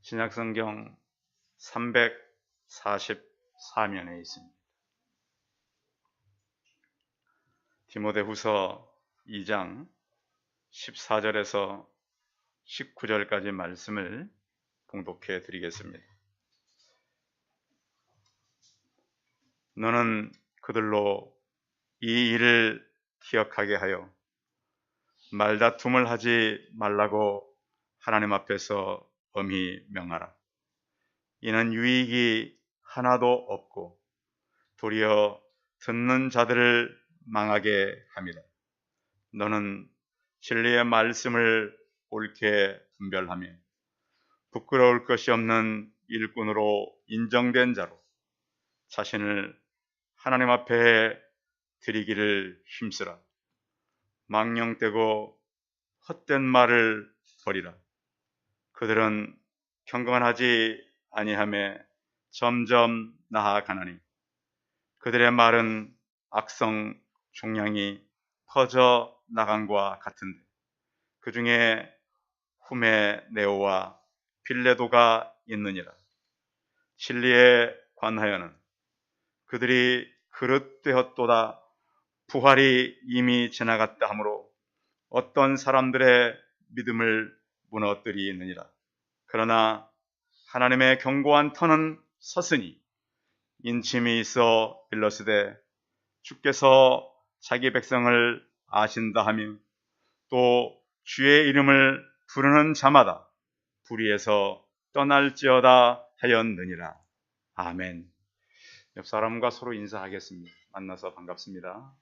신약성경 344면에 있습니다. 디모데후서 2장 14절에서 19절까지 말씀을 봉독해 드리겠습니다. 너는 그들로 이 일을 기억하게 하여 말다툼을 하지 말라고 하나님 앞에서 엄히 명하라. 이는 유익이 하나도 없고 도리어 듣는 자들을 망하게 합니다. 너는 진리의 말씀을 옳게 분별하며 부끄러울 것이 없는 일꾼으로 인정된 자로 자신을 하나님 앞에 드리기를 힘쓰라. 망령되고 헛된 말을 버리라. 그들은 경건하지 아니하며 점점 나아가나니 그들의 말은 악성 종양이 퍼져 나간과 같은데 그 중에 후메네오와 빌레도가 있느니라. 진리에 관하여는 그들이 그릇되었도다. 부활이 이미 지나갔다 하므로 어떤 사람들의 믿음을 무너뜨리느니라. 그러나 하나님의 견고한 터는 섰으니 인침이 있어 일러스되 주께서 자기 백성을 아신다 하며 또 주의 이름을 부르는 자마다 불의에서 떠날지어다 하였느니라. 아멘. 옆 사람과 서로 인사하겠습니다. 만나서 반갑습니다.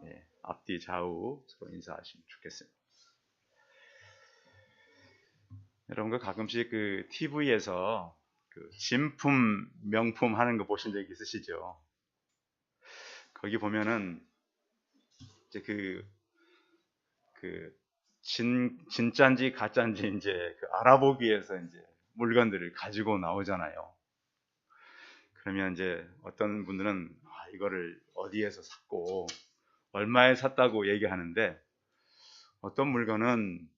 네, 앞뒤 좌우 서로 인사하시면 좋겠습니다. 여러분과 가끔씩 그 TV에서 그 진품 명품 하는 거 보신 적 있으시죠? 거기 보면은 이제 진짜인지 가짜인지 이제 그 알아보기 위해서 이제 물건들을 가지고 나오잖아요. 그러면 이제 어떤 분들은 이거를 어디에서 샀고 얼마에 샀다고 얘기하는데 어떤 물건은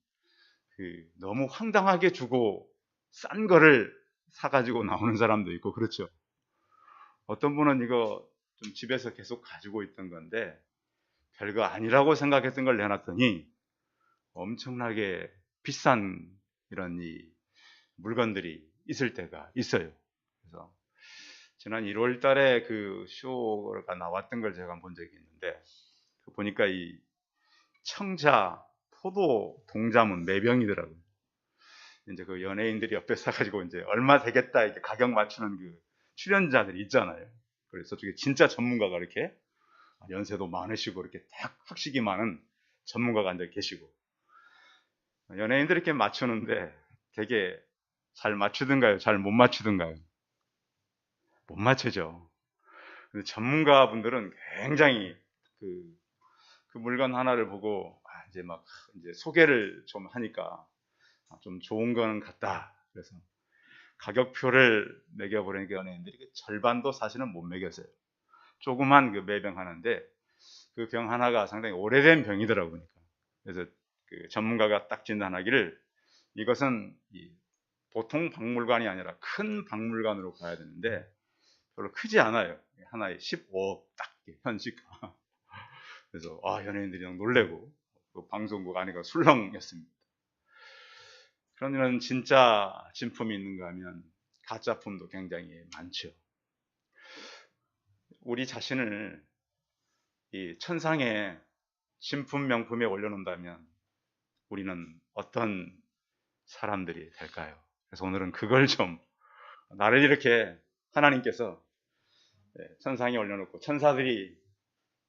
너무 황당하게 주고 싼 거를 사가지고 나오는 사람도 있고 그렇죠. 어떤 분은 이거 좀 집에서 계속 가지고 있던 건데 별거 아니라고 생각했던 걸 내놨더니 엄청나게 비싼 이런 이 물건들이 있을 때가 있어요. 그래서 지난 1월 달에 그 쇼가 나왔던 걸 제가 본 적이 있는데 보니까 이 청자 포도 동자문 4병이더라고요. 이제 그 연예인들이 옆에 사가지고 이제 얼마 되겠다 이렇게 가격 맞추는 그 출연자들이 있잖아요. 그래서 저쪽에 진짜 전문가가 이렇게 연세도 많으시고 이렇게 학식이 많은 전문가가 앉아 계시고 연예인들이 이렇게 맞추는데 되게 잘 맞추든가요? 잘 못 맞추든가요? 못 맞추죠. 근데 전문가분들은 굉장히 그 물건 하나를 보고 이제 소개를 좀 하니까 좀 좋은 건 같다. 그래서 가격표를 매겨버리니까 연예인들이 절반도 사실은 못 매겼어요. 조그만 그 매병 하나인데 그 병 하나가 상당히 오래된 병이더라고요. 그래서 그 전문가가 딱 진단하기를 이것은 보통 박물관이 아니라 큰 박물관으로 가야 되는데 별로 크지 않아요. 하나에 15억 딱 현시가. 그래서 연예인들이 너무 놀래고 그 방송국 안에가 술렁였습니다. 그러면 진짜 진품이 있는가 하면 가짜품도 굉장히 많죠. 우리 자신을 이 천상의 진품 명품에 올려놓는다면 우리는 어떤 사람들이 될까요? 그래서 오늘은 그걸 좀 나를 이렇게 하나님께서 천상에 올려놓고 천사들이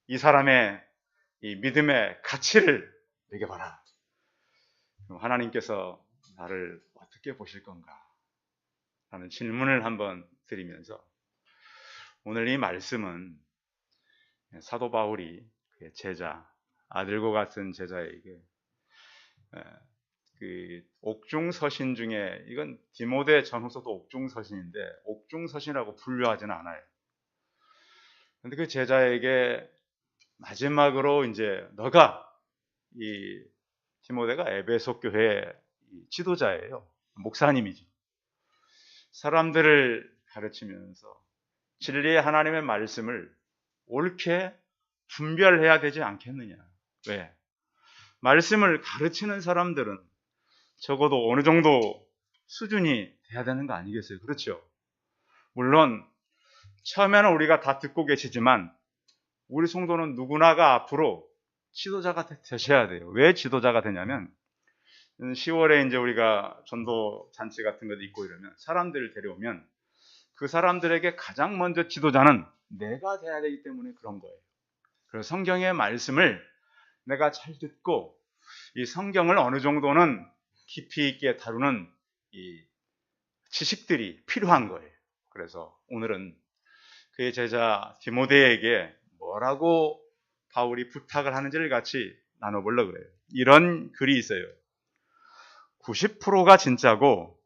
이 사람의 이 믿음의 가치를 매겨봐라. 하나님께서 나를 어떻게 보실 건가 하는 질문을 한번 드리면서 오늘 이 말씀은 사도 바울이 그의 제자, 아들과 같은 제자에게 그 옥중서신 중에 이건 디모데 전후서도 옥중서신인데 옥중서신이라고 분류하지는 않아요. 그런데 그 제자에게 마지막으로 이제 너가 이 디모데가 에베소 교회 지도자예요. 목사님이지. 사람들을 가르치면서 진리의 하나님의 말씀을 옳게 분별해야 되지 않겠느냐. 왜? 말씀을 가르치는 사람들은 적어도 어느 정도 수준이 돼야 되는 거 아니겠어요? 그렇죠? 물론 처음에는 우리가 다 듣고 계시지만 우리 성도는 누구나가 앞으로 지도자가 되셔야 돼요. 왜 지도자가 되냐면 10월에 이제 우리가 전도 잔치 같은 것도 있고 이러면 사람들을 데려오면 그 사람들에게 가장 먼저 지도자는 내가 돼야 되기 때문에 그런 거예요. 그래서 성경의 말씀을 내가 잘 듣고 이 성경을 어느 정도는 깊이 있게 다루는 이 지식들이 필요한 거예요. 그래서 오늘은 그의 제자 디모데에게 뭐라고 바울이 부탁을 하는지를 같이 나눠보려고 그래요. 이런 글이 있어요. 90%가 진짜고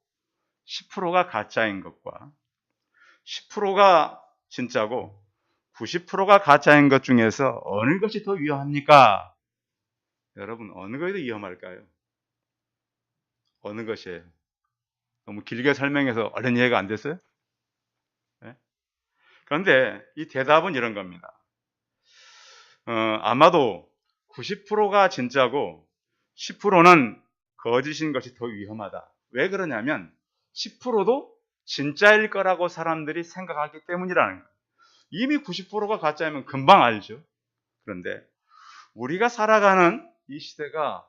10%가 가짜인 것과 10%가 진짜고 90%가 가짜인 것 중에서 어느 것이 더 위험합니까? 여러분, 어느 것이 더 위험할까요? 어느 것이에요? 너무 길게 설명해서 얼른 이해가 안 됐어요? 네? 그런데 이 대답은 이런 겁니다. 아마도 90%가 진짜고 10%는 거짓인 것이 더 위험하다. 왜 그러냐면 10%도 진짜일 거라고 사람들이 생각하기 때문이라는 거예요. 이미 90%가 가짜이면 금방 알죠. 그런데 우리가 살아가는 이 시대가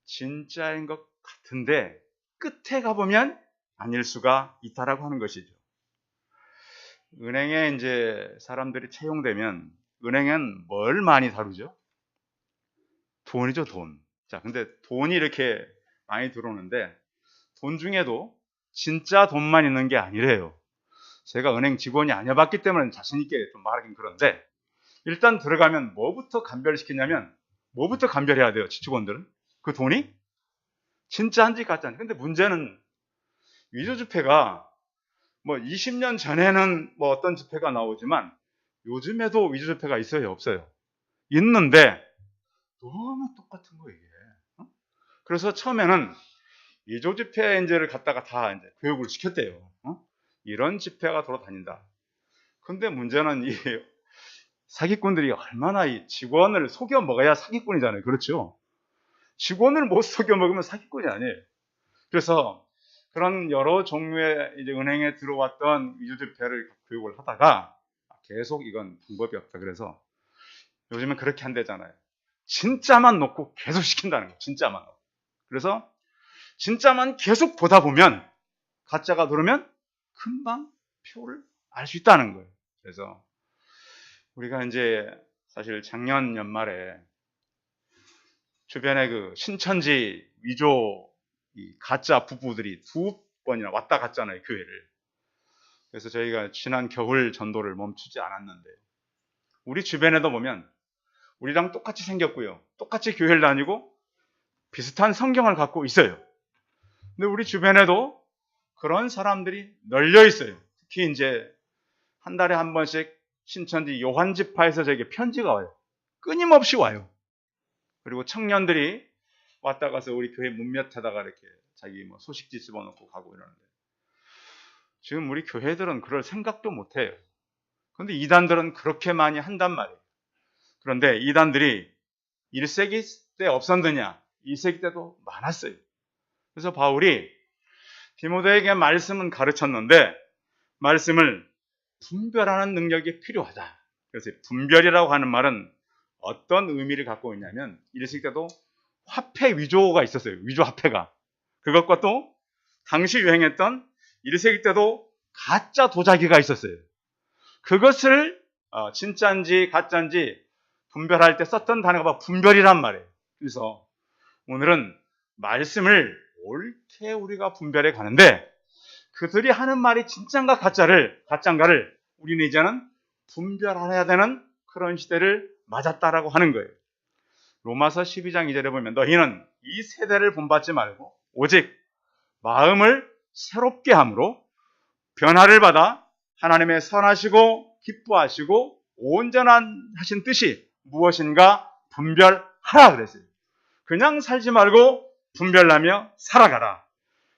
진짜인 것 같은데 끝에 가보면 아닐 수가 있다라고 하는 것이죠. 은행에 이제 사람들이 채용되면 은행은 뭘 많이 다루죠? 돈이죠, 돈. 자, 근데 돈이 이렇게 많이 들어오는데 돈 중에도 진짜 돈만 있는 게 아니래요. 제가 은행 직원이 아니어봤기 때문에 자신있게 좀 말하긴 그런데 일단 들어가면 뭐부터 감별시키냐면 뭐부터 감별해야 돼요, 직원들은? 그 돈이? 진짜인지 가짜인지. 근데 문제는 위조지폐가 뭐 20년 전에는 뭐 어떤 지폐가 나오지만 요즘에도 위조지폐가 있어요, 없어요? 있는데 너무 똑같은 거예요, 이게. 그래서 처음에는 위조지폐를 갖다가 다 이제 교육을 시켰대요. 이런 지폐가 돌아다닌다. 근데 문제는 이 사기꾼들이 얼마나 이 직원을 속여 먹어야 사기꾼이잖아요. 그렇죠? 직원을 못 속여 먹으면 사기꾼이 아니에요. 그래서 그런 여러 종류의 이제 은행에 들어왔던 위조지폐를 교육을 하다가 계속 이건 방법이 없다. 그래서 요즘은 그렇게 한대잖아요. 진짜만 놓고 계속 시킨다는 거예요. 진짜만 놓고. 그래서 진짜만 계속 보다 보면 가짜가 들어오면 금방 표를 알 수 있다는 거예요. 그래서 우리가 이제 사실 작년 연말에 주변에 그 신천지 위조 이 가짜 부부들이 2번이나 왔다 갔잖아요, 교회를. 그래서 저희가 지난 겨울 전도를 멈추지 않았는데 우리 주변에도 보면 우리랑 똑같이 생겼고요. 똑같이 교회를 다니고 비슷한 성경을 갖고 있어요. 근데 우리 주변에도 그런 사람들이 널려 있어요. 특히 이제 한 달에 한 번씩 신천지 요한지파에서 저에게 편지가 와요. 끊임없이 와요. 그리고 청년들이 왔다 가서 우리 교회 문몇에다가 이렇게 자기 뭐 소식지 집어넣고 가고 이러는데 지금 우리 교회들은 그럴 생각도 못 해요. 그런데 이단들은 그렇게 많이 한단 말이에요. 그런데 이단들이 1세기 때 없었느냐? 2세기 때도 많았어요. 그래서 바울이 디모데에게 말씀은 가르쳤는데 말씀을 분별하는 능력이 필요하다. 그래서 분별이라고 하는 말은 어떤 의미를 갖고 있냐면 1세기 때도 화폐 위조가 있었어요. 위조 화폐가. 그것과 또 당시 유행했던 1세기 때도 가짜 도자기가 있었어요. 그것을 진짜인지 가짜인지 분별할 때 썼던 단어가 분별이란 말이에요. 그래서 오늘은 말씀을 옳게 우리가 분별해 가는데 그들이 하는 말이 진짜인가 가짜인가를 우리는 이제는 분별해야 되는 그런 시대를 맞았다라고 하는 거예요. 로마서 12장 2절에 보면 너희는 이 세대를 본받지 말고 오직 마음을 새롭게 함으로 변화를 받아 하나님의 선하시고 기뻐하시고 온전하신 뜻이 무엇인가 분별하라 그랬어요. 그냥 살지 말고 분별하며 살아가라.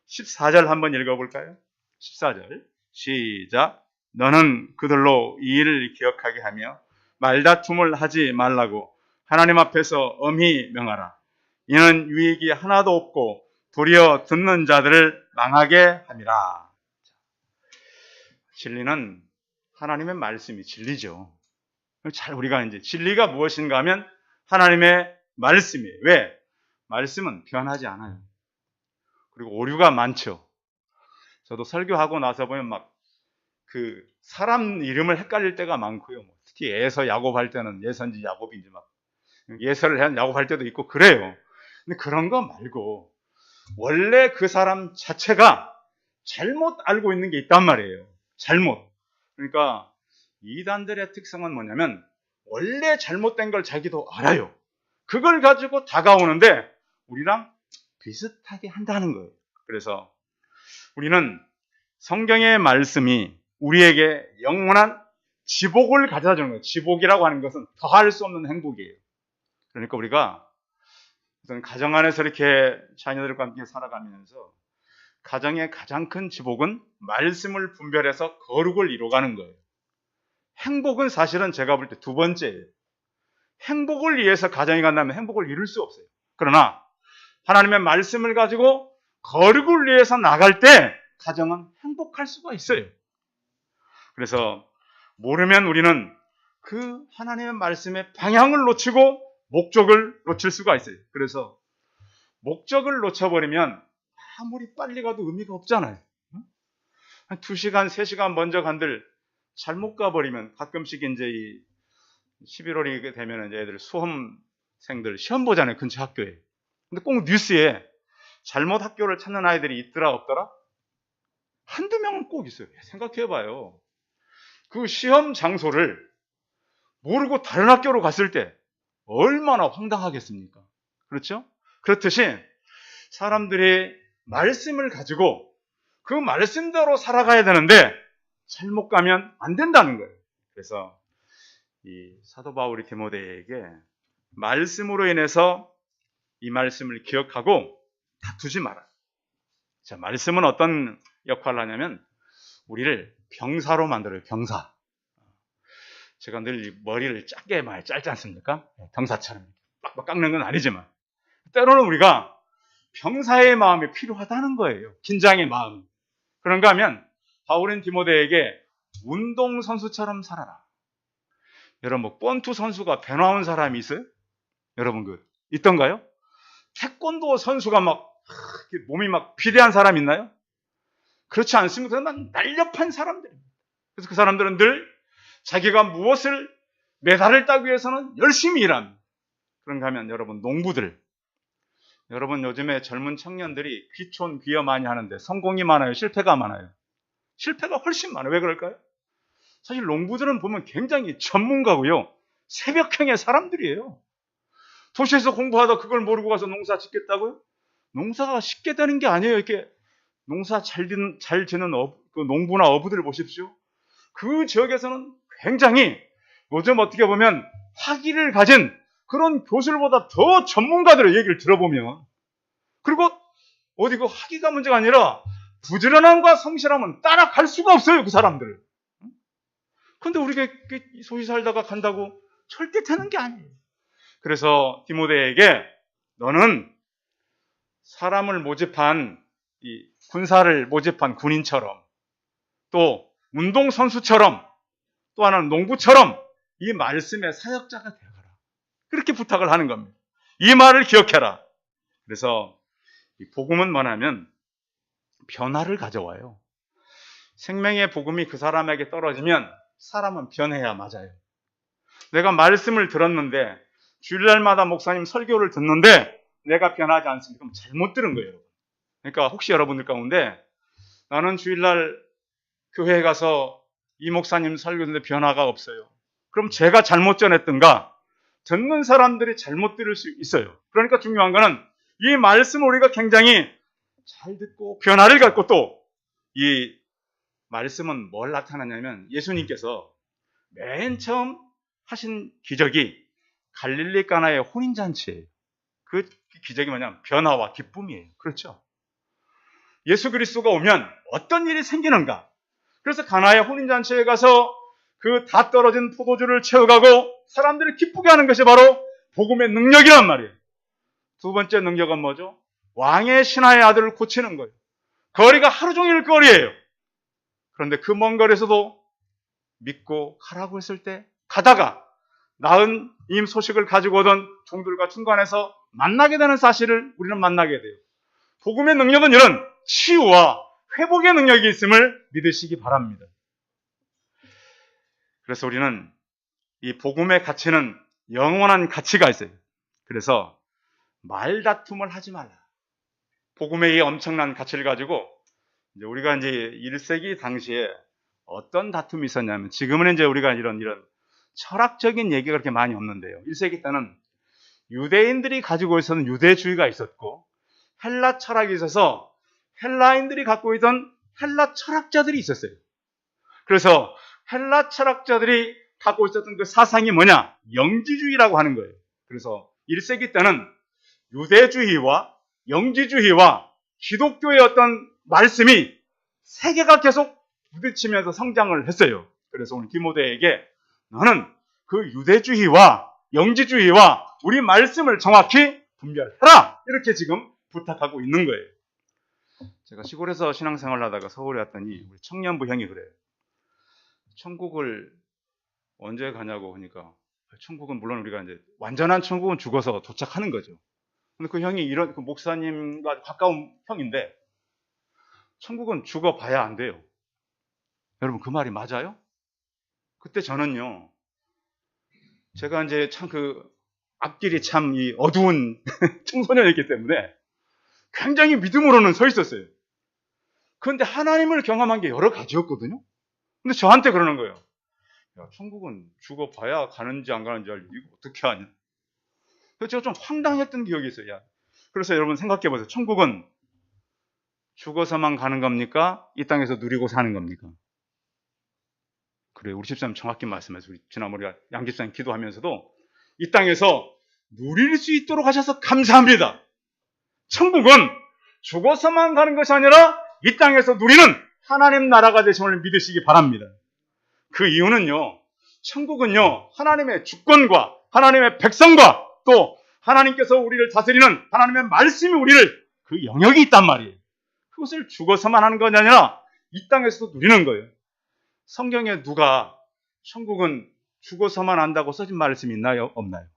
14절 한번 읽어볼까요? 14절 시작. 너는 그들로 이 일을 기억하게 하며 말다툼을 하지 말라고 하나님 앞에서 엄히 명하라. 이는 유익이 하나도 없고 도리어 듣는 자들을 망하게 함이라. 진리는 하나님의 말씀이 진리죠. 잘 우리가 이제 진리가 무엇인가 하면 하나님의 말씀이에요. 왜? 말씀은 변하지 않아요. 그리고 오류가 많죠. 저도 설교하고 나서 보면 막 그 사람 이름을 헷갈릴 때가 많고요. 특히 에서 야곱할 때는 예서인지 야곱인지 막 예서를 한 야곱할 때도 있고 그래요. 근데 그런 거 말고 원래 그 사람 자체가 잘못 알고 있는 게 있단 말이에요. 잘못. 그러니까 이단들의 특성은 뭐냐면 원래 잘못된 걸 자기도 알아요. 그걸 가지고 다가오는데 우리랑 비슷하게 한다는 거예요. 그래서 우리는 성경의 말씀이 우리에게 영원한 지복을 가져다 주는 거예요. 지복이라고 하는 것은 더할 수 없는 행복이에요. 그러니까 우리가 가정 안에서 이렇게 자녀들과 함께 살아가면서 가정의 가장 큰 지복은 말씀을 분별해서 거룩을 이루어가는 거예요. 행복은 사실은 제가 볼 때 두 번째예요. 행복을 위해서 가정이 간다면 행복을 이룰 수 없어요. 그러나 하나님의 말씀을 가지고 거룩을 위해서 나갈 때 가정은 행복할 수가 있어요. 그래서 모르면 우리는 그 하나님의 말씀의 방향을 놓치고 목적을 놓칠 수가 있어요. 그래서 목적을 놓쳐버리면 아무리 빨리 가도 의미가 없잖아요. 한 2시간, 3시간 먼저 간들 잘못 가버리면 가끔씩 이제 이 11월이 되면 이제 애들 수험생들 시험 보잖아요. 근처 학교에. 근데 꼭 뉴스에 잘못 학교를 찾는 아이들이 있더라 없더라? 한두 명은 꼭 있어요. 생각해봐요. 그 시험 장소를 모르고 다른 학교로 갔을 때 얼마나 황당하겠습니까? 그렇죠? 그렇듯이 사람들이 말씀을 가지고 그 말씀대로 살아가야 되는데 잘못 가면 안 된다는 거예요. 그래서 이 사도 바울이 디모데에게 말씀으로 인해서 이 말씀을 기억하고 다투지 마라. 자, 말씀은 어떤 역할을 하냐면 우리를 병사로 만들어요. 병사. 제가 늘 머리를 짧게 많이 짧지 않습니까? 병사처럼 빡빡 깎는 건 아니지만 때로는 우리가 병사의 마음이 필요하다는 거예요. 긴장의 마음. 그런가 하면 바울은 디모데에게 운동선수처럼 살아라. 여러분 뭐 권투 선수가 배 나온 사람이 있어요? 여러분 그 있던가요? 태권도 선수가 막 몸이 막 비대한 사람 있나요? 그렇지 않습니다. 그러나 날렵한 사람들입니다. 그래서 그 사람들은 늘 자기가 무엇을 메달을 따기 위해서는 열심히 일합니다. 그런가 하면 여러분 농부들, 여러분 요즘에 젊은 청년들이 귀촌 귀여 많이 하는데 성공이 많아요? 실패가 많아요? 실패가 훨씬 많아요. 왜 그럴까요? 사실 농부들은 보면 굉장히 전문가고요. 새벽형의 사람들이에요. 도시에서 공부하다 그걸 모르고 가서 농사 짓겠다고요? 농사가 쉽게 되는 게 아니에요. 이렇게 농사 잘 짓는 그 농부나 어부들 보십시오. 그 지역에서는 굉장히 요즘 어떻게 보면 학위를 가진 그런 교수들보다 더 전문가들의 얘기를 들어보면, 그리고 어디 그 학위가 문제가 아니라 부지런함과 성실함은 따라갈 수가 없어요. 그 사람들. 그런데 우리가 소위 살다가 간다고 절대 되는 게 아니에요. 그래서 디모데에게 너는 사람을 모집한 이 군사를 모집한 군인처럼 또 운동선수처럼 또 하나는 농부처럼 이 말씀의 사역자가 되어가라. 그렇게 부탁을 하는 겁니다. 이 말을 기억해라. 그래서 이 복음은 뭐냐면 변화를 가져와요. 생명의 복음이 그 사람에게 떨어지면 사람은 변해야 맞아요. 내가 말씀을 들었는데 주일날마다 목사님 설교를 듣는데 내가 변하지 않습니까? 그럼 잘못 들은 거예요. 그러니까 혹시 여러분들 가운데 나는 주일날 교회에 가서 이 목사님 설교 듣는데 변화가 없어요. 그럼 제가 잘못 전했던가 듣는 사람들이 잘못 들을 수 있어요. 그러니까 중요한 거는 이 말씀을 우리가 굉장히 잘 듣고 변화를 갖고 또 이 말씀은 뭘 나타나냐면 예수님께서 맨 처음 하신 기적이 갈릴리 가나의 혼인잔치예요. 그 기적이 뭐냐면 변화와 기쁨이에요. 그렇죠? 예수 그리스도가 오면 어떤 일이 생기는가? 그래서 가나의 혼인잔치에 가서 그 다 떨어진 포도주를 채워가고 사람들을 기쁘게 하는 것이 바로 복음의 능력이란 말이에요. 두 번째 능력은 뭐죠? 왕의 신하의 아들을 고치는 거예요. 거리가 하루 종일 거리예요. 그런데 그 먼 거리에서도 믿고 가라고 했을 때 가다가 나은 임 소식을 가지고 오던 종들과 중간에서 만나게 되는 사실을 우리는 만나게 돼요. 복음의 능력은 이런 치유와 회복의 능력이 있음을 믿으시기 바랍니다. 그래서 우리는 이 복음의 가치는 영원한 가치가 있어요. 그래서 말다툼을 하지 말라. 복음의 이 엄청난 가치를 가지고 우리가 이제 1세기 당시에 어떤 다툼이 있었냐면, 지금은 이제 우리가 이런 철학적인 얘기가 그렇게 많이 없는데요. 1세기 때는 유대인들이 가지고 있었던 유대주의가 있었고, 헬라 철학이 있어서 헬라인들이 갖고 있던 헬라 철학자들이 있었어요. 그래서 헬라 철학자들이 갖고 있었던 그 사상이 뭐냐? 영지주의라고 하는 거예요. 그래서 1세기 때는 유대주의와 영지주의와 기독교의 어떤 말씀이 세계가 계속 부딪히면서 성장을 했어요. 그래서 오늘 디모데에게 너는 그 유대주의와 영지주의와 우리 말씀을 정확히 분별해라! 이렇게 지금 부탁하고 있는 거예요. 제가 시골에서 신앙생활을 하다가 서울에 왔더니 우리 청년부 형이 그래요. 천국을 언제 가냐고 하니까, 천국은 물론 우리가 이제 완전한 천국은 죽어서 도착하는 거죠. 근데 그 형이 그 목사님과 가까운 형인데, 천국은 죽어봐야 안 돼요. 여러분, 그 말이 맞아요? 그때 저는요, 제가 이제 참 앞길이 참 이 어두운 청소년이었기 때문에 굉장히 믿음으로는 서 있었어요. 그런데 하나님을 경험한 게 여러 가지였거든요. 근데 저한테 그러는 거예요. 야, 천국은 죽어봐야 가는지 안 가는지 알지, 이거 어떻게 하냐. 그래서 제가 좀 황당했던 기억이 있어요. 야. 그래서 여러분 생각해 보세요. 천국은 죽어서만 가는 겁니까? 이 땅에서 누리고 사는 겁니까? 그래요. 우리 집사님 정확히 말씀해서, 우리 지난번에 양 집사님 기도하면서도 이 땅에서 누릴 수 있도록 하셔서 감사합니다. 천국은 죽어서만 가는 것이 아니라 이 땅에서 누리는 하나님 나라가 되심을 믿으시기 바랍니다. 그 이유는요, 천국은요, 하나님의 주권과 하나님의 백성과 또 하나님께서 우리를 다스리는 하나님의 말씀이 우리를 그 영역이 있단 말이에요. 그것을 죽어서만 하는 것이 아니라 이 땅에서도 누리는 거예요. 성경에 누가 천국은 죽어서만 한다고 써진 말씀이 있나요? 없나요?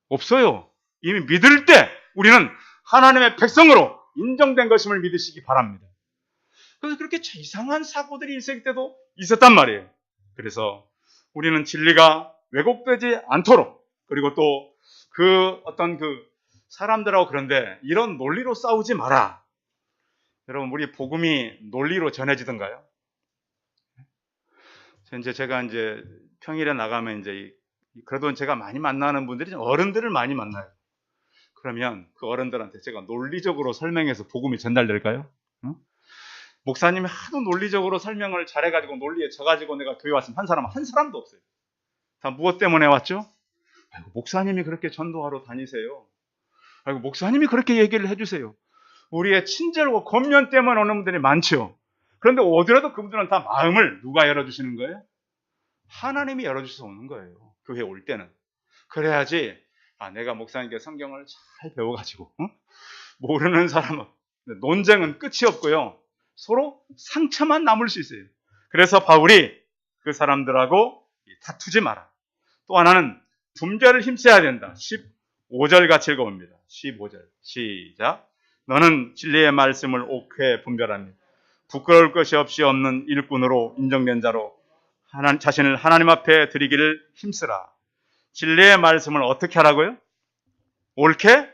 없어요. 이미 믿을 때 우리는 하나님의 백성으로 인정된 것임을 믿으시기 바랍니다. 그래서 그렇게 이상한 사고들이 1세기 때도 있었단 말이에요. 그래서 우리는 진리가 왜곡되지 않도록, 그리고 또 어떤 사람들하고 그런데 이런 논리로 싸우지 마라. 여러분, 우리 복음이 논리로 전해지던가요? 제가 평일에 나가면 그래도 제가 많이 만나는 분들이 어른들을 많이 만나요. 그러면 그 어른들한테 제가 논리적으로 설명해서 복음이 전달될까요? 응? 목사님이 하도 논리적으로 설명을 잘해가지고 논리에 져가지고 내가 교회 왔으면 한 사람도 없어요. 다 무엇 때문에 왔죠? 아이고, 목사님이 그렇게 전도하러 다니세요. 아이고, 목사님이 그렇게 얘기를 해주세요. 우리의 친절과 권면 때문에 오는 분들이 많죠. 그런데 오더라도 그분들은 다 마음을 누가 열어주시는 거예요? 하나님이 열어주셔서 오는 거예요. 교회 올 때는. 그래야지 내가 목사님께 성경을 잘 배워가지고 모르는 사람은 논쟁은 끝이 없고요. 서로 상처만 남을 수 있어요. 그래서 바울이 그 사람들하고 다투지 마라. 또 하나는 분별을 힘써야 된다. 15절 같이 읽어봅니다. 15절 시작. 너는 진리의 말씀을 옳게 분별하니 부끄러울 것이 없이 없는 일꾼으로 인정된 자로 자신을 하나님 앞에 드리기를 힘쓰라. 진리의 말씀을 어떻게 하라고요? 옳게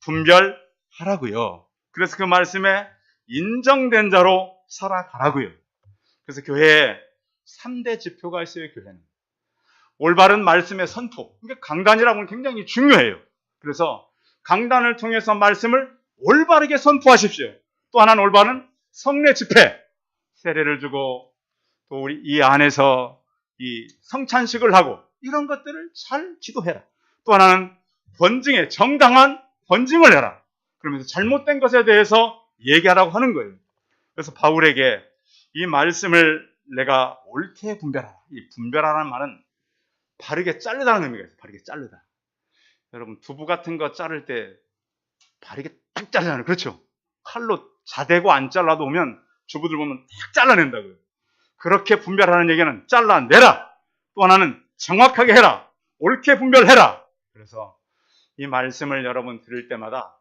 분별하라고요. 그래서 그 말씀에 인정된 자로 살아가라고요. 그래서 교회에 3대 지표가 있어요. 교회는 올바른 말씀의 선포, 그러니까 강단이라고 하면 굉장히 중요해요. 그래서 강단을 통해서 말씀을 올바르게 선포하십시오. 또 하나는 올바른 성례 집회, 세례를 주고 또 우리 이 안에서 이 성찬식을 하고 이런 것들을 잘 지도해라. 또 하나는 정당한 번증을 해라. 그러면서 잘못된 것에 대해서 얘기하라고 하는 거예요. 그래서 바울에게 이 말씀을 내가 옳게 분별하라. 이 분별하라는 말은 바르게 자르다는 의미가 있어요. 바르게 자르다. 여러분 두부 같은 거 자를 때 바르게 딱 자르잖아요. 그렇죠? 칼로 자대고 안 잘라도 오면 주부들 보면 딱 잘라낸다고요. 그렇게 분별하는 얘기는 잘라내라. 또 하나는 정확하게 해라. 옳게 분별해라. 그래서 이 말씀을 여러분 들을 때마다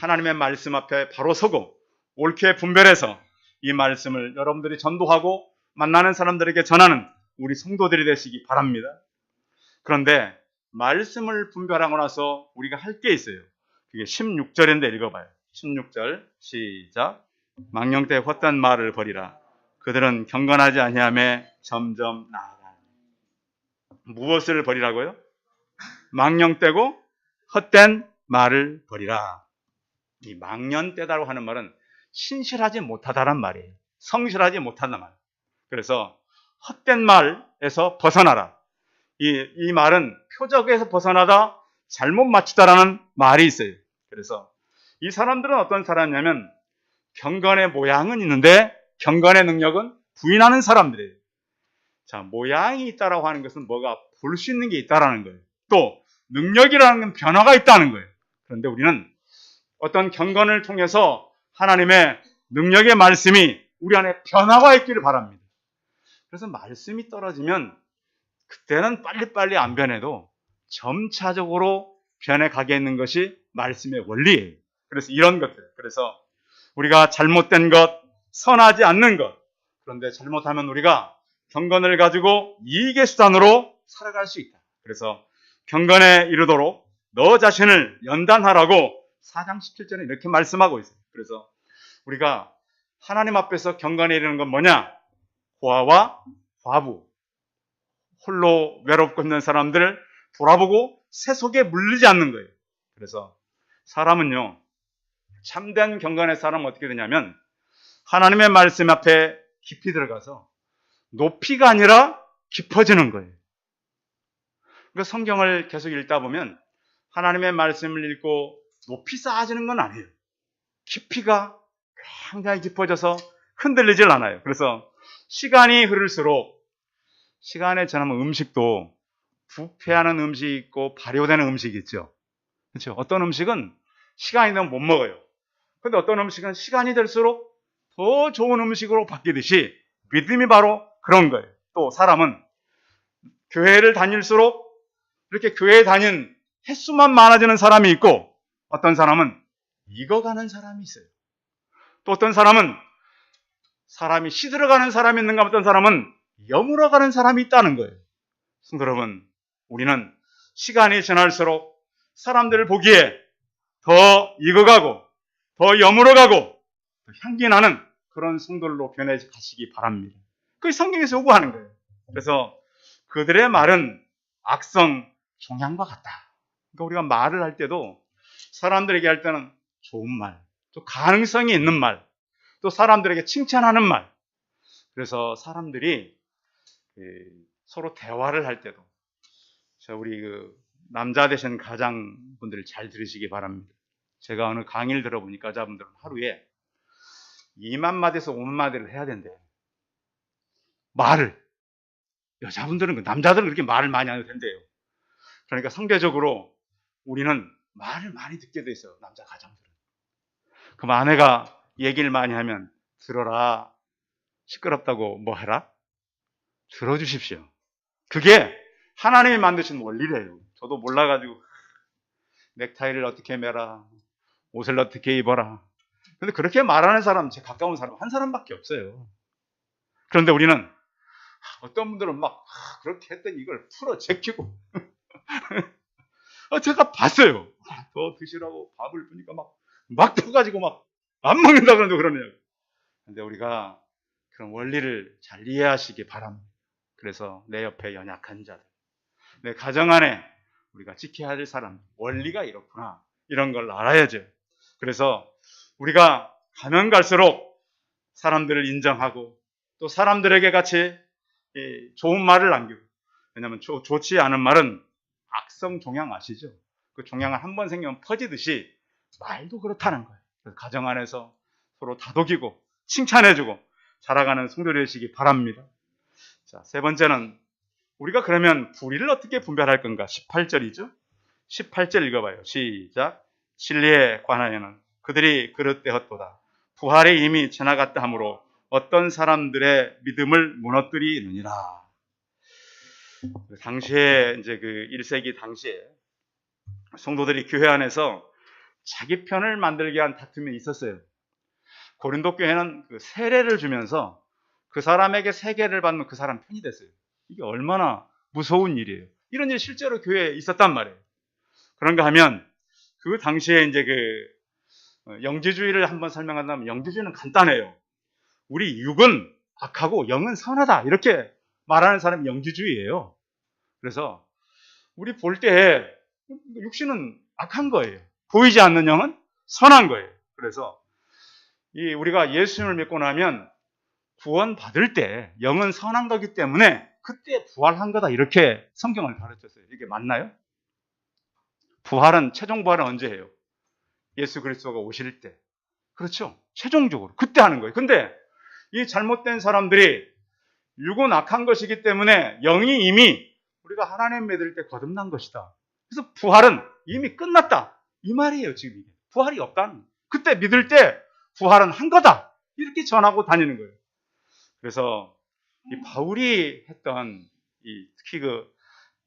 하나님의 말씀 앞에 바로 서고 옳게 분별해서 이 말씀을 여러분들이 전도하고 만나는 사람들에게 전하는 우리 성도들이 되시기 바랍니다. 그런데 말씀을 분별하고 나서 우리가 할 게 있어요. 그게 16절인데 읽어봐요. 16절 시작. 망령되 헛된 말을 버리라. 그들은 경건하지 아니하며 점점 나아가니. 무엇을 버리라고요? 망령되고 헛된 말을 버리라. 이 망령되다고 하는 말은 신실하지 못하다란 말이에요. 성실하지 못한단 말. 그래서 헛된 말에서 벗어나라. 이 말은 표적에서 벗어나다 잘못 맞추다라는 말이 있어요. 그래서 이 사람들은 어떤 사람이냐면 경건의 모양은 있는데 경건의 능력은 부인하는 사람들이에요. 자, 모양이 있다라고 하는 것은 뭐가 볼 수 있는 게 있다라는 거예요. 또 능력이라는 건 변화가 있다는 거예요. 그런데 우리는 어떤 경건을 통해서 하나님의 능력의 말씀이 우리 안에 변화가 있기를 바랍니다. 그래서 말씀이 떨어지면 그때는 빨리빨리 안 변해도 점차적으로 변해가게 있는 것이 말씀의 원리예요. 그래서 이런 것들, 그래서 우리가 잘못된 것, 선하지 않는 것, 그런데 잘못하면 우리가 경건을 가지고 이익의 수단으로 살아갈 수 있다. 그래서 경건에 이르도록 너 자신을 연단하라고 4장 17절에 이렇게 말씀하고 있어요. 그래서 우리가 하나님 앞에서 경건에 이르는 건 뭐냐? 고아와 과부, 홀로 외롭고 있는 사람들을 돌아보고 세속에 물리지 않는 거예요. 그래서 사람은요, 참된 경건의 사람은 어떻게 되냐면 하나님의 말씀 앞에 깊이 들어가서 높이가 아니라 깊어지는 거예요. 그러니까 성경을 계속 읽다 보면 하나님의 말씀을 읽고 높이 쌓아지는 건 아니에요. 깊이가 굉장히 깊어져서 흔들리질 않아요. 그래서 시간이 흐를수록 시간에 지나면 음식도 부패하는 음식이 있고 발효되는 음식이 있죠. 그렇죠? 어떤 음식은 시간이 되면 못 먹어요. 그런데 어떤 음식은 시간이 될수록 더 좋은 음식으로 바뀌듯이 믿음이 바로 그런 거예요. 또 사람은 교회를 다닐수록 이렇게 교회에 다닌 횟수만 많아지는 사람이 있고 어떤 사람은 익어가는 사람이 있어요. 또 어떤 사람은 사람이 시들어가는 사람이 있는가, 어떤 사람은 여물어가는 사람이 있다는 거예요. 성도 여러분, 우리는 시간이 지날수록 사람들을 보기에 더 익어가고 더 여물어가고 더 향기 나는 그런 성도들로 변해가시기 바랍니다. 그게 성경에서 요구하는 거예요. 그래서 그들의 말은 악성 종양과 같다. 그러니까 우리가 말을 할 때도 사람들에게 할 때는 좋은 말, 또 가능성이 있는 말, 또 사람들에게 칭찬하는 말. 그래서 사람들이 서로 대화를 할 때도 우리 남자 되신 가장분들 잘 들으시기 바랍니다. 제가 어느 강의를 들어보니까 여자분들은 하루에 2만 마디에서 5만 마디를 해야 된대요. 말을. 여자분들은, 남자들은 그렇게 말을 많이 안 해도 된대요. 그러니까 상대적으로 우리는 말을 많이 듣게 돼 있어요. 남자 가장들은. 그럼 아내가 얘기를 많이 하면 들어라. 시끄럽다고 뭐 해라? 들어주십시오. 그게 하나님이 만드신 원리래요. 저도 몰라가지고 넥타이를 어떻게 매라, 옷을 어떻게 입어라. 근데 그렇게 말하는 사람, 제 가까운 사람 한 사람밖에 없어요. 그런데 우리는 어떤 분들은 막 그렇게 했더니 이걸 풀어 제끼고 제가 봤어요. 더 드시라고 밥을 주니까 막 퍼가지고 막 안 먹는다 그러는데 그러네요. 근데 우리가 그런 원리를 잘 이해하시기 바랍니다. 그래서 내 옆에 연약한 자들, 내 가정 안에 우리가 지켜야 될 사람, 원리가 이렇구나. 이런 걸 알아야죠. 그래서 우리가 가면 갈수록 사람들을 인정하고 또 사람들에게 같이 좋은 말을 남기고, 왜냐하면 좋지 않은 말은 악성 종양 아시죠? 그 종양은 한 번 생기면 퍼지듯이 말도 그렇다는 거예요. 그래서 가정 안에서 서로 다독이고 칭찬해주고 살아가는 성도들 되시기 바랍니다. 자, 세 번째는 우리가 그러면 불의를 어떻게 분별할 건가? 18절이죠. 18절 읽어봐요. 시작. 진리에 관하여는 그들이 그릇되었도다. 부활이 이미 지나갔다 하므로 어떤 사람들의 믿음을 무너뜨리느니라. 당시에 이제 그 1세기 당시에 성도들이 교회 안에서 자기 편을 만들게 한 다툼이 있었어요. 고린도 교회는 그 세례를 주면서 그 사람에게 세례를 받는 그 사람 편이 됐어요. 이게 얼마나 무서운 일이에요. 이런 일이 실제로 교회에 있었단 말이에요. 그런가 하면 그 당시에 이제 그 영지주의를 한번 설명한다면 영지주의는 간단해요. 우리 육은 악하고 영은 선하다 이렇게 말하는 사람이 영지주의예요. 그래서 우리 볼 때 육신은 악한 거예요. 보이지 않는 영은 선한 거예요. 그래서 우리가 예수님을 믿고 나면 구원 받을 때 영은 선한 거기 때문에 그때 부활한 거다 이렇게 성경을 가르쳤어요. 이게 맞나요? 부활은 최종 부활은 언제 해요? 예수 그리스도가 오실 때. 그렇죠. 최종적으로 그때 하는 거예요. 근데 이 잘못된 사람들이 육은 악한 것이기 때문에 영이 이미 우리가 하나님 믿을 때 거듭난 것이다. 그래서 부활은 이미 끝났다. 이 말이에요, 지금 이게. 부활이 없다는. 그때 믿을 때 부활은 한 거다. 이렇게 전하고 다니는 거예요. 그래서 이 바울이 했던 특히 그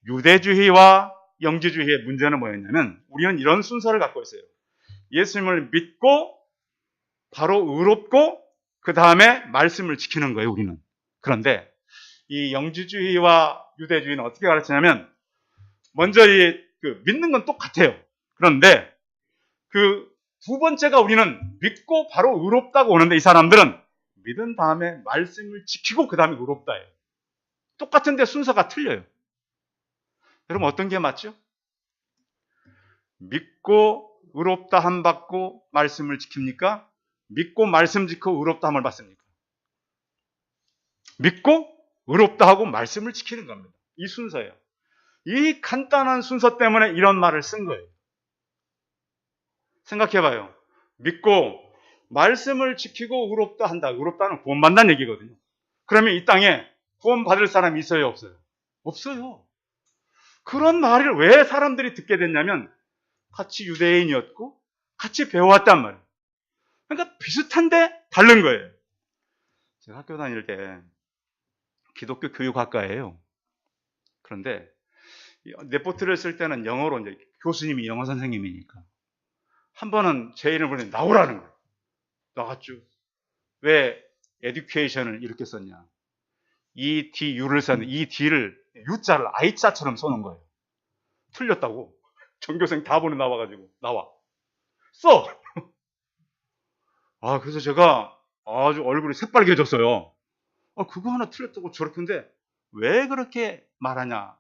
유대주의와 영지주의의 문제는 뭐였냐면 우리는 이런 순서를 갖고 있어요. 예수님을 믿고 바로 의롭고 그 다음에 말씀을 지키는 거예요, 우리는. 그런데 이 영지주의와 유대주의는 어떻게 가르치냐면 먼저 믿는 건 똑같아요. 그런데 그 두 번째가 우리는 믿고 바로 의롭다고 오는데 이 사람들은 믿은 다음에 말씀을 지키고 그 다음에 의롭다예요. 똑같은데 순서가 틀려요. 여러분 어떤 게 맞죠? 믿고 의롭다 함 받고 말씀을 지킵니까? 믿고 말씀 지키고 의롭다 함을 받습니까? 믿고 의롭다 하고 말씀을 지키는 겁니다. 이 순서예요. 이 간단한 순서 때문에 이런 말을 쓴 거예요. 생각해봐요. 믿고 말씀을 지키고 의롭다 한다. 의롭다는 구원받는다는 얘기거든요. 그러면 이 땅에 구원받을 사람이 있어요? 없어요? 없어요. 그런 말을 왜 사람들이 듣게 됐냐면 같이 유대인이었고 같이 배워왔단 말이에요. 그러니까 비슷한데 다른 거예요. 제가 학교 다닐 때 기독교 교육학과예요. 그런데 레포트를 쓸 때는 영어로 이제 교수님이 영어 선생님이니까 한 번은 제 이름을 부르면 나오라는 거예요. 나갔죠. 왜 에듀케이션을 이렇게 썼냐? EDU를 썼는데 이 D를 U자를 I자처럼 써놓은 거예요. 틀렸다고. 전교생 다 보내 나와가지고 나와. 써! 그래서 제가 아주 얼굴이 새빨개졌어요. 그거 하나 틀렸다고 저렇게인데 왜 그렇게 말하냐?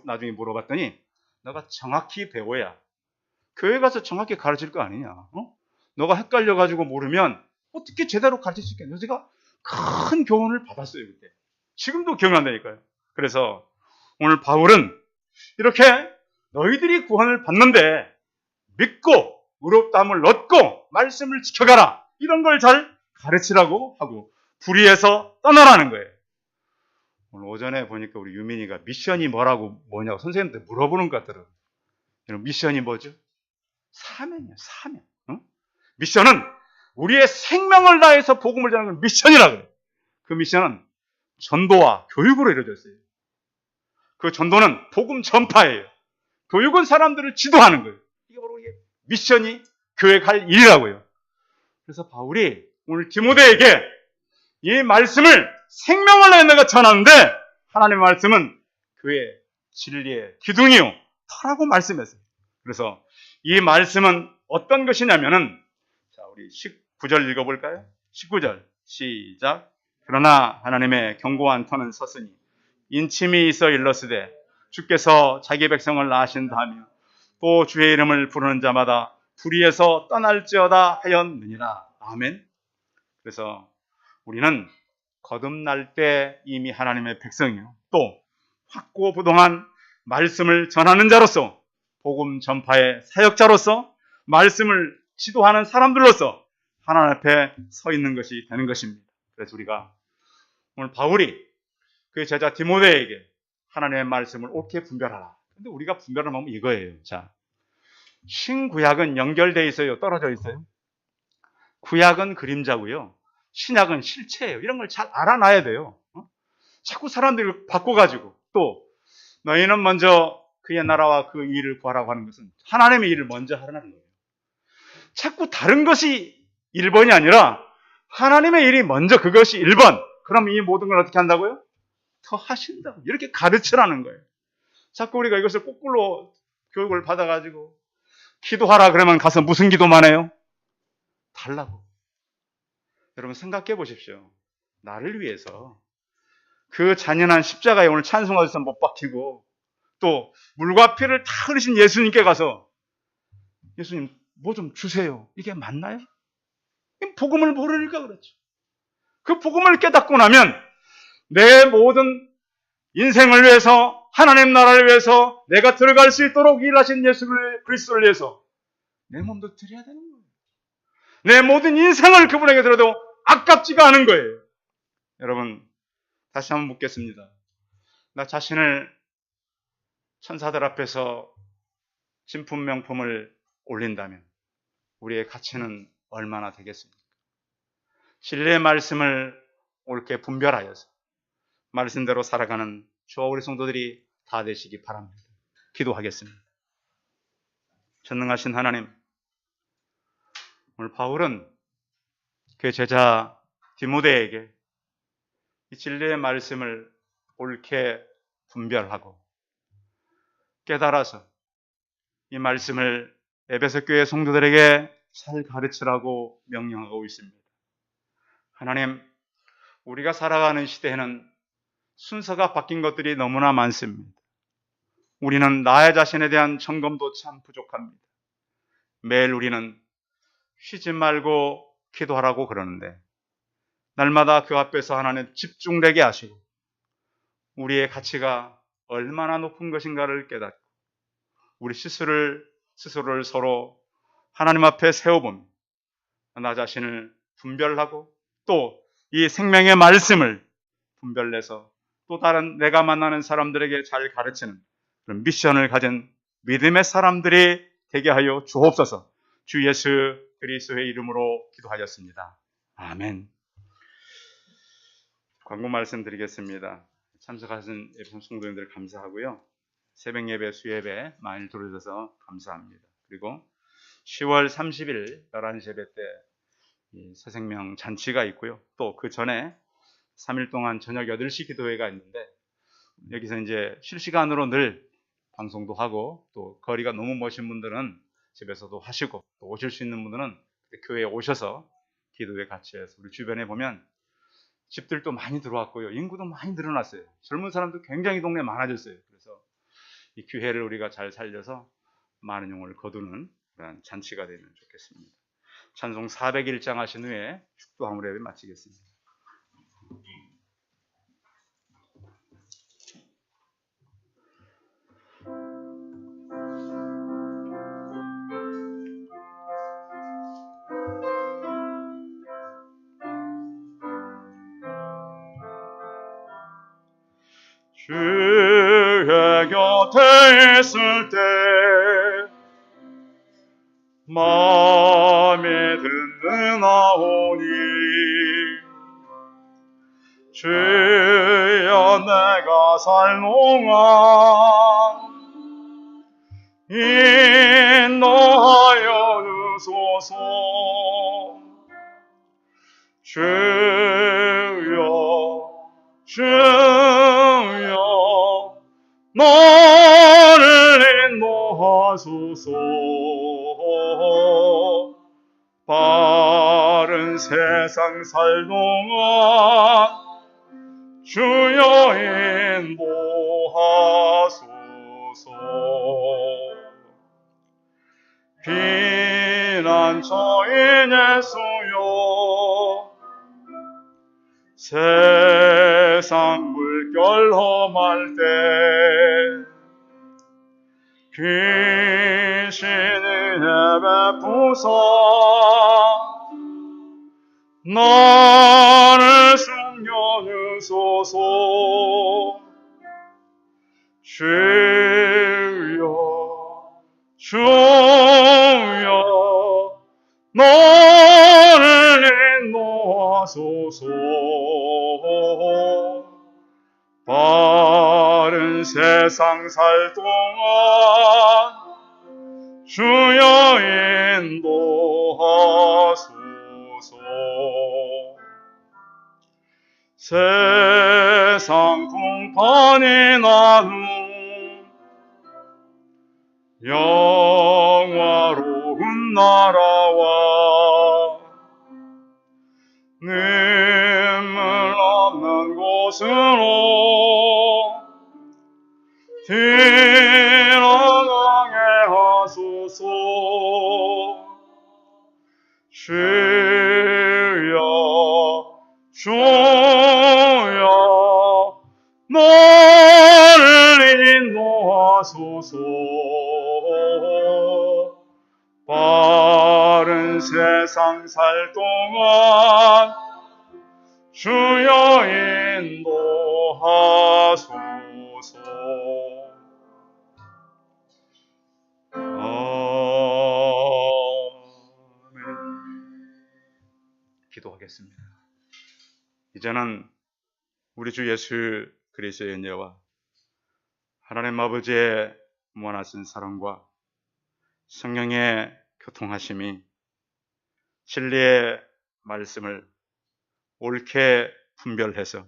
나중에 물어봤더니 너가 정확히 배워야 교회 가서 정확히 가르칠 거 아니냐? 너가 헷갈려가지고 모르면 어떻게 제대로 가르칠 수 있겠냐? 제가 큰 교훈을 받았어요 그때. 지금도 기억난다니까요. 그래서 오늘 바울은 이렇게 너희들이 구원을 받는데 믿고 의롭다함을 얻고 말씀을 지켜가라. 이런 걸 잘 가르치라고 하고 불의에서 떠나라는 거예요. 오늘 오전에 보니까 우리 유민이가 미션이 뭐냐고 선생님한테 물어보는 것 같더라고요. 여러분 미션이 뭐죠? 사명이에요. 사명. 미션은 우리의 생명을 다해서 복음을 전하는 건 미션이라고 해요. 그 미션은 전도와 교육으로 이루어져 있어요. 그 전도는 복음 전파예요. 교육은 사람들을 지도하는 거예요. 이게 바로 미션이 교회 갈 일이라고요. 그래서 바울이 오늘 디모데에게 이 말씀을 생명을 다해 내가 전하는데 하나님의 말씀은 그의 진리의 기둥이요 터라고 말씀했어요. 그래서 이 말씀은 어떤 것이냐면은 자 우리 19절 읽어볼까요? 19절 시작. 그러나 하나님의 견고한 터는 섰으니 인침이 있어 일렀으되 주께서 자기 백성을 낳으신다 하며 또 주의 이름을 부르는 자마다 불의에서 떠날지어다 하였느니라. 아멘. 그래서 우리는 거듭날 때 이미 하나님의 백성이요 또 확고부동한 말씀을 전하는 자로서 복음 전파의 사역자로서 말씀을 지도하는 사람들로서 하나님 앞에 서 있는 것이 되는 것입니다. 그래서 우리가 오늘 바울이 그 제자 디모데에게 하나님의 말씀을 옳게 분별하라. 근데 우리가 분별하는 방법은 이거예요. 자, 신구약은 연결되어 있어요? 떨어져 있어요? 구약은 그림자고요. 신약은 실체예요. 이런 걸 잘 알아놔야 돼요. 자꾸 사람들이 바꿔가지고 또 너희는 먼저 그의 나라와 그 일을 구하라고 하는 것은 하나님의 일을 먼저 하라는 거예요. 자꾸 다른 것이 1번이 아니라 하나님의 일이 먼저 그것이 1번. 그럼 이 모든 걸 어떻게 한다고요? 더 하신다고. 이렇게 가르치라는 거예요. 자꾸 우리가 이것을 거꾸로 교육을 받아가지고 기도하라 그러면 가서 무슨 기도만 해요? 달라고. 여러분 생각해 보십시오. 나를 위해서 그 잔인한 십자가에 오늘 찬송하셔서 못 박히고 또 물과 피를 다 흘리신 예수님께 가서 예수님 뭐 좀 주세요. 이게 맞나요? 복음을 모르니까 그렇죠. 그 복음을 깨닫고 나면 내 모든 인생을 위해서 하나님 나라를 위해서 내가 들어갈 수 있도록 일하신 예수 그리스도를 위해서 내 몸도 드려야 되는 거예요. 내 모든 인생을 그분에게 드려도 아깝지가 않은 거예요. 여러분 다시 한번 묻겠습니다. 나 자신을 천사들 앞에서 진품 명품을 올린다면 우리의 가치는 얼마나 되겠습니까? 진리의 말씀을 옳게 분별하여서 말씀대로 살아가는 저와 우리 성도들이 다 되시기 바랍니다. 기도하겠습니다. 전능하신 하나님, 오늘 바울은 그 제자 디모데에게 이 진리의 말씀을 옳게 분별하고 깨달아서 이 말씀을 에베소 교회 성도들에게 잘 가르치라고 명령하고 있습니다. 하나님, 우리가 살아가는 시대에는 순서가 바뀐 것들이 너무나 많습니다. 우리는 나의 자신에 대한 점검도 참 부족합니다. 매일 우리는 쉬지 말고 기도하라고 그러는데 날마다 그 앞에서 하나님 집중되게 하시고 우리의 가치가 얼마나 높은 것인가를 깨닫고 우리 스스로를 서로 하나님 앞에 세워보며 나 자신을 분별하고 또 이 생명의 말씀을 분별내서 또 다른 내가 만나는 사람들에게 잘 가르치는 그런 미션을 가진 믿음의 사람들이 되게 하여 주옵소서. 주 예수 그리스도의 이름으로 기도하였습니다. 아멘. 광고 말씀드리겠습니다. 참석하신 예배송 성도님들 감사하고요. 새벽 예배, 수예배 많이 들어주셔서 감사합니다. 그리고 10월 30일 11시 예배 때 새생명 잔치가 있고요. 또 그 전에 3일 동안 저녁 8시 기도회가 있는데 여기서 이제 실시간으로 늘 방송도 하고 또 거리가 너무 먼신 분들은 집에서도 하시고 또 오실 수 있는 분들은 교회에 오셔서 기도회 같이 해서 우리 주변에 보면 집들도 많이 들어왔고요. 인구도 많이 늘어났어요. 젊은 사람도 굉장히 동네에 많아졌어요. 그래서 이 기회를 우리가 잘 살려서 많은 영혼을 거두는 그런 잔치가 되면 좋겠습니다. 찬송 401장 하신 후에 축도 화물 예배 마치겠습니다. 주의 곁에 있을 때 마음에 든든하오니 주여 내가 살 동안 인도하여 주소서. 주여 나를 인도하소서. 바른 세상 살 동안 주여 인도하소서. 피난처인 예수여 세상 물결 험할 때 귀신을 내베푸사 나를 숨겨주소서. 주여 주여 나를 인도하소서. 바른 세상 살 동안 주여 인도하소서. 세상 풍파니 나누 영화로운 나라와 눈물 없는 곳으로 들어가게 하소서. 주여 주여 나를 인도하소서. 바른 세상 살 동안 주여 인도하소서. 기도하겠습니다. 이제는 우리 주 예수 그리스도의 은혜와 하나님 아버지의 무한하신 사랑과 성령의 교통하심이 진리의 말씀을 옳게 분별해서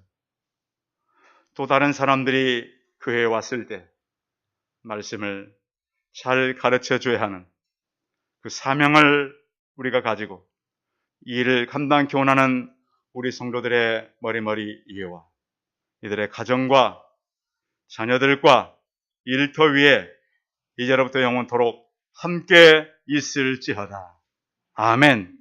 또 다른 사람들이 교회에 왔을 때 말씀을 잘 가르쳐 줘야 하는 그 사명을 우리가 가지고 이 일을 감당케 원하는 우리 성도들의 머리머리 이해와 이들의 가정과 자녀들과 일터 위에 이제로부터 영원토록 함께 있을지어다. 아멘.